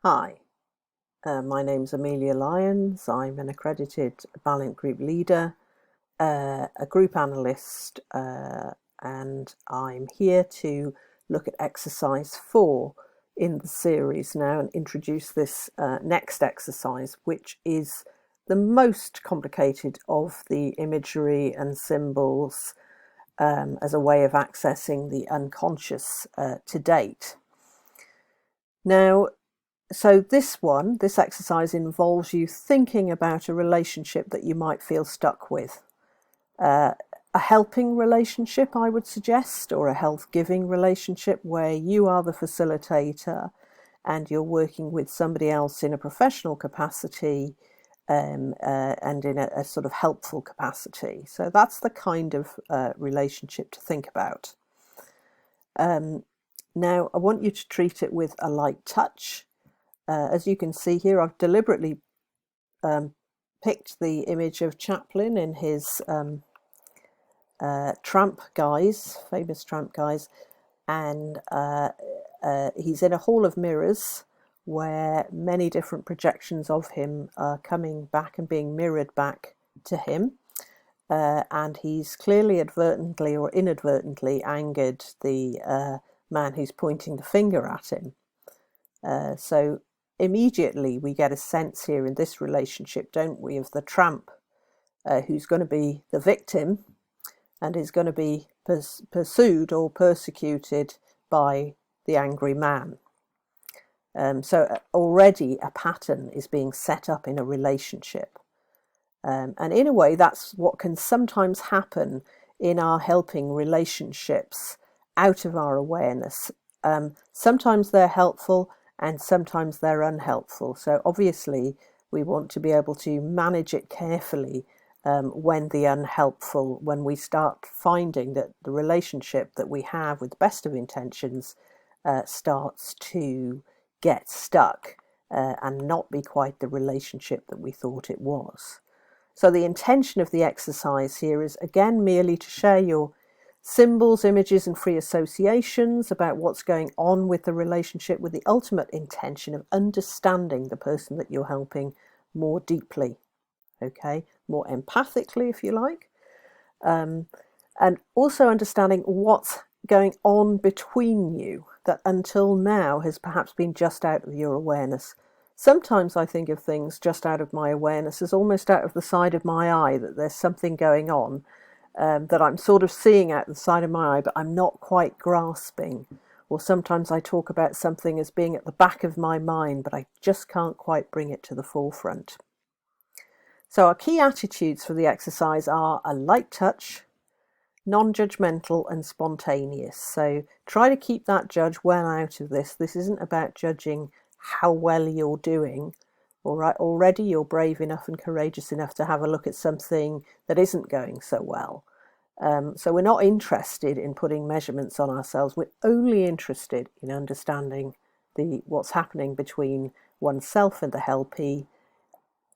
Hi, my name's Amelia Lyons. I'm an accredited Valiant Group leader, a group analyst, and I'm here to look at exercise 4 in the series now and introduce this next exercise, which is the most complicated of the imagery and symbols as a way of accessing the unconscious to date. Now, so this exercise involves you thinking about a relationship that you might feel stuck with. Uh, a helping relationship, I would suggest, or a health-giving relationship where you are the facilitator and you're working with somebody else in a professional capacity and in a sort of helpful capacity. So that's the kind of relationship to think about. Now, I want you to treat it with a light touch. As you can see here, I've deliberately picked the image of Chaplin in his Tramp Guys, famous Tramp Guys, and he's in a hall of mirrors where many different projections of him are coming back and being mirrored back to him. And he's clearly advertently or inadvertently angered the man who's pointing the finger at him. So immediately we get a sense here in this relationship, don't we, of the tramp who's going to be the victim and is going to be pursued or persecuted by the angry man. So already a pattern is being set up in a relationship. And in a way, that's what can sometimes happen in our helping relationships out of our awareness. Sometimes they're helpful and sometimes they're unhelpful. So obviously, we want to be able to manage it carefully when when we start finding that the relationship that we have with the best of intentions starts to get stuck and not be quite the relationship that we thought it was. So the intention of the exercise here is again merely to share your symbols, images and free associations about what's going on with the relationship with the ultimate intention of understanding the person that you're helping more deeply, okay, more empathically if you like, and also understanding what's going on between you that until now has perhaps been just out of your awareness. Sometimes I think of things just out of my awareness as almost out of the side of my eye, that there's something going on that I'm sort of seeing out the side of my eye, but I'm not quite grasping. Or sometimes I talk about something as being at the back of my mind, but I just can't quite bring it to the forefront. So our key attitudes for the exercise are a light touch, non-judgmental and spontaneous. So try to keep that judge well out of this. This isn't about judging how well you're doing. All right, already you're brave enough and courageous enough to have a look at something that isn't going so well. So we're not interested in putting measurements on ourselves. We're only interested in understanding what's happening between oneself and the helpee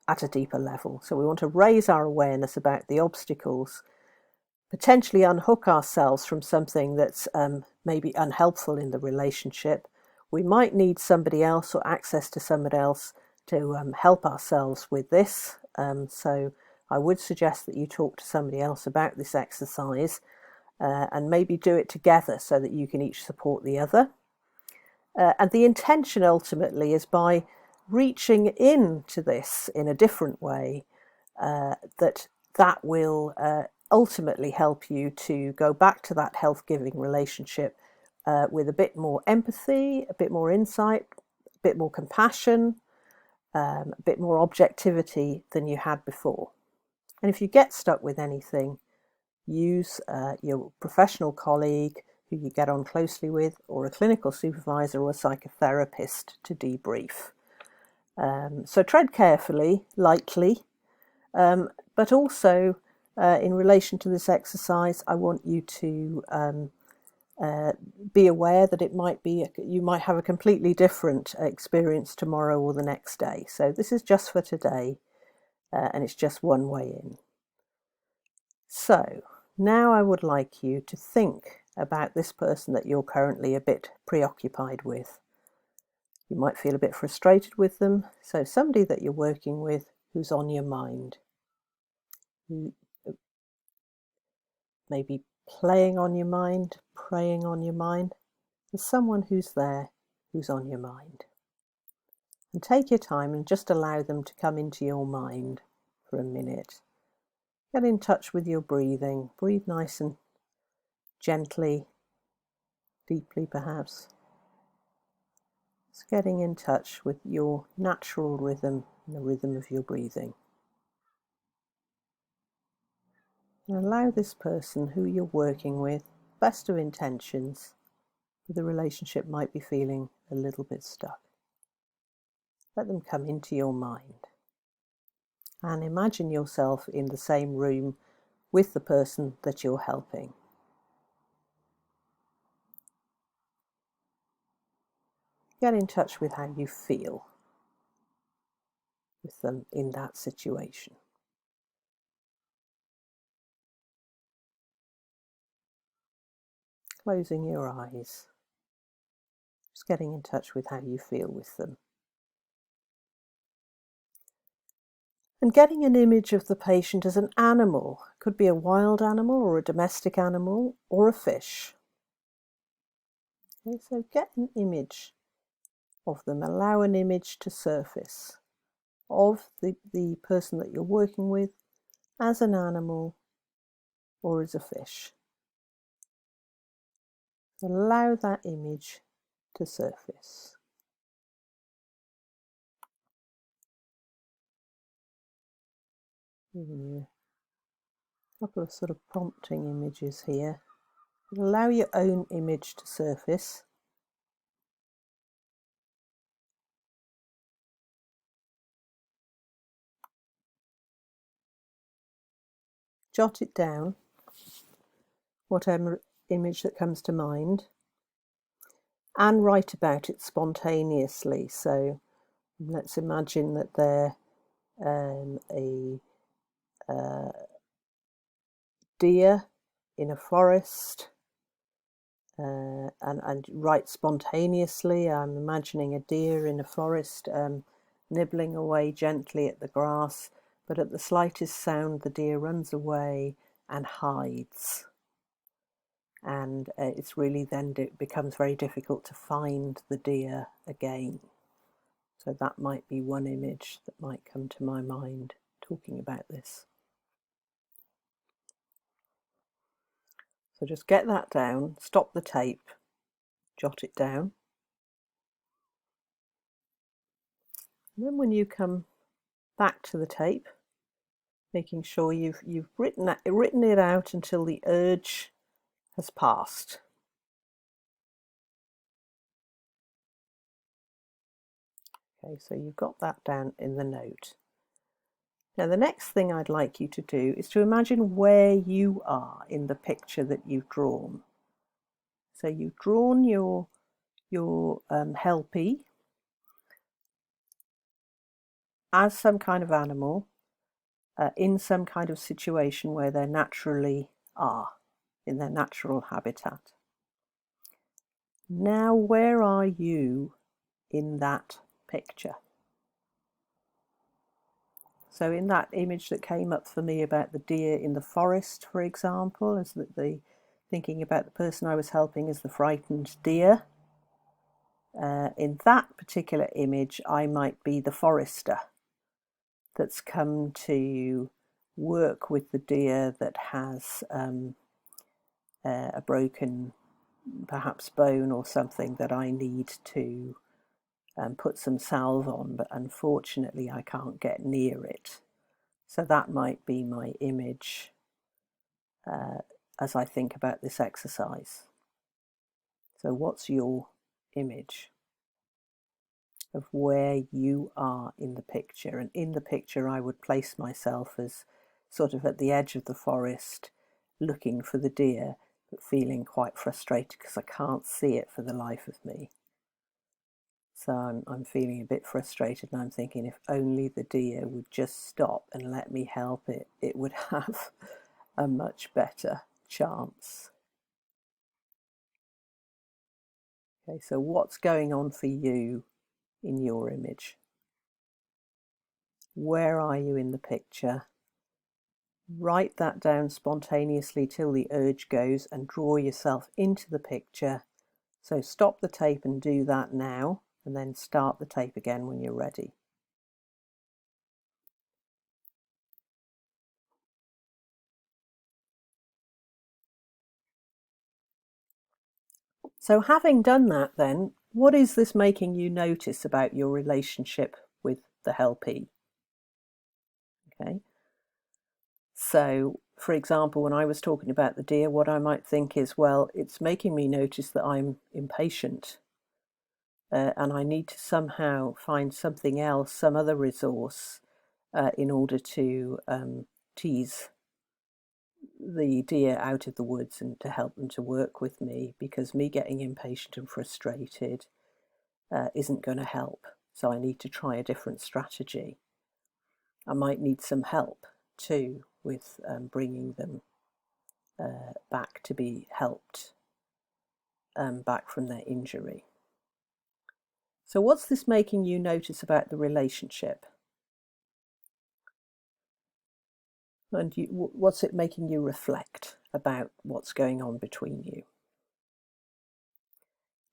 at a deeper level. So we want to raise our awareness about the obstacles, potentially unhook ourselves from something that's maybe unhelpful in the relationship. We might need somebody else or access to somebody else to help ourselves with this. So I would suggest that you talk to somebody else about this exercise and maybe do it together so that you can each support the other. And the intention ultimately is by reaching into this in a different way, that will ultimately help you to go back to that health-giving relationship with a bit more empathy, a bit more insight, a bit more compassion, a bit more objectivity than you had before. And if you get stuck with anything, use your professional colleague who you get on closely with, or a clinical supervisor or a psychotherapist to debrief. So tread carefully, lightly, but also in relation to this exercise, I want you to be aware that you might have a completely different experience tomorrow or the next day. So this is just for today, and it's just one way in. So now I would like you to think about this person that you're currently a bit preoccupied with. You might feel a bit frustrated with them. So somebody that you're working with who's on your mind, who maybe playing on your mind, preying on your mind. There's someone who's there, who's on your mind. And take your time and just allow them to come into your mind for a minute. Get in touch with your breathing. Breathe nice and gently, deeply perhaps. Just getting in touch with your natural rhythm and the rhythm of your breathing. And allow this person who you're working with, best of intentions, but the relationship might be feeling a little bit stuck. Let them come into your mind. And imagine yourself in the same room with the person that you're helping. Get in touch with how you feel with them in that situation. Closing your eyes. Just getting in touch with how you feel with them. And getting an image of the patient as an animal. Could be a wild animal or a domestic animal or a fish. Okay, so get an image of them. Allow an image to surface of the person that you're working with as an animal or as a fish. Allow that image to surface. A couple of sort of prompting images here. Allow your own image to surface. Jot it down, whatever image that comes to mind, and write about it spontaneously. So let's imagine that they're a deer in a forest, and write spontaneously. I'm imagining a deer in a forest nibbling away gently at the grass, but at the slightest sound the deer runs away and hides. And it's really then it becomes very difficult to find the deer again. So that might be one image that might come to my mind talking about this. So just get that down, stop the tape, jot it down. And then when you come back to the tape, making sure you've written it out until the urge has passed. Okay, so you've got that down in the note. Now the next thing I'd like you to do is to imagine where you are in the picture that you've drawn. So you've drawn your helpee as some kind of animal in some kind of situation where they naturally are, in their natural habitat. Now where are you in that picture? So in that image that came up for me about the deer in the forest, for example, as thinking about the person I was helping as the frightened deer, in that particular image I might be the forester that's come to work with the deer that has a broken perhaps bone or something that I need to put some salve on, but unfortunately I can't get near it. So that might be my image as I think about this exercise. So what's your image of where you are in the picture? And in the picture I would place myself as sort of at the edge of the forest looking for the deer, but feeling quite frustrated because I can't see it for the life of me. So I'm feeling a bit frustrated, and I'm thinking if only the deer would just stop and let me help it, it would have a much better chance. Okay, so what's going on for you in your image? Where are you in the picture? Write that down spontaneously till the urge goes and draw yourself into the picture. So stop the tape and do that now, and then start the tape again when you're ready. So having done that then, what is this making you notice about your relationship with the helpee? Okay. So, for example, when I was talking about the deer, what I might think is, well, it's making me notice that I'm impatient, and I need to somehow find something else, some other resource, in order to tease the deer out of the woods and to help them to work with me, because me getting impatient and frustrated isn't going to help. So I need to try a different strategy. I might need some help too with bringing them back to be helped back from their injury. So what's this making you notice about the relationship? And what's it making you reflect about what's going on between you?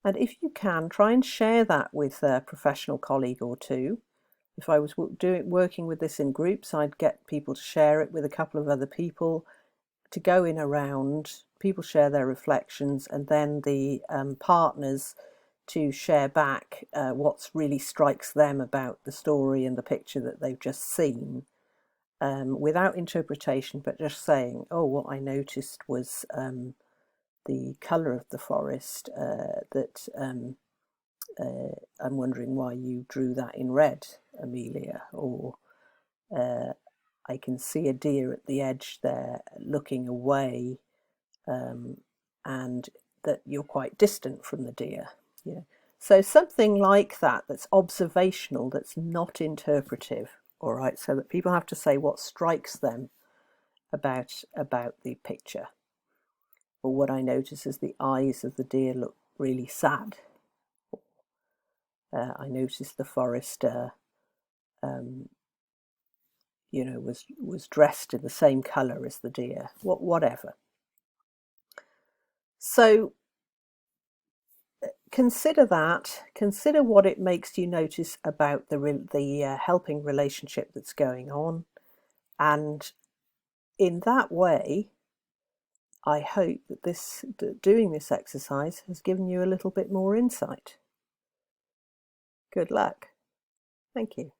And if you can, try and share that with a professional colleague or two. If I was working with this in groups, I'd get people to share it with a couple of other people, to go in around, people share their reflections, and then the partners to share back what really strikes them about the story and the picture that they've just seen, without interpretation, but just saying, oh, what I noticed was the colour of the forest, that I'm wondering why you drew that in red, Amelia, or I can see a deer at the edge there looking away, and that you're quite distant from the deer. Yeah. So something like that, that's observational, that's not interpretive, all right, so that people have to say what strikes them about the picture. Or what I notice is the eyes of the deer look really sad. I noticed the forester, was dressed in the same colour as the deer. Whatever. So consider that. Consider what it makes you notice about the helping relationship that's going on, and in that way, I hope that doing this exercise has given you a little bit more insight. Good luck. Thank you.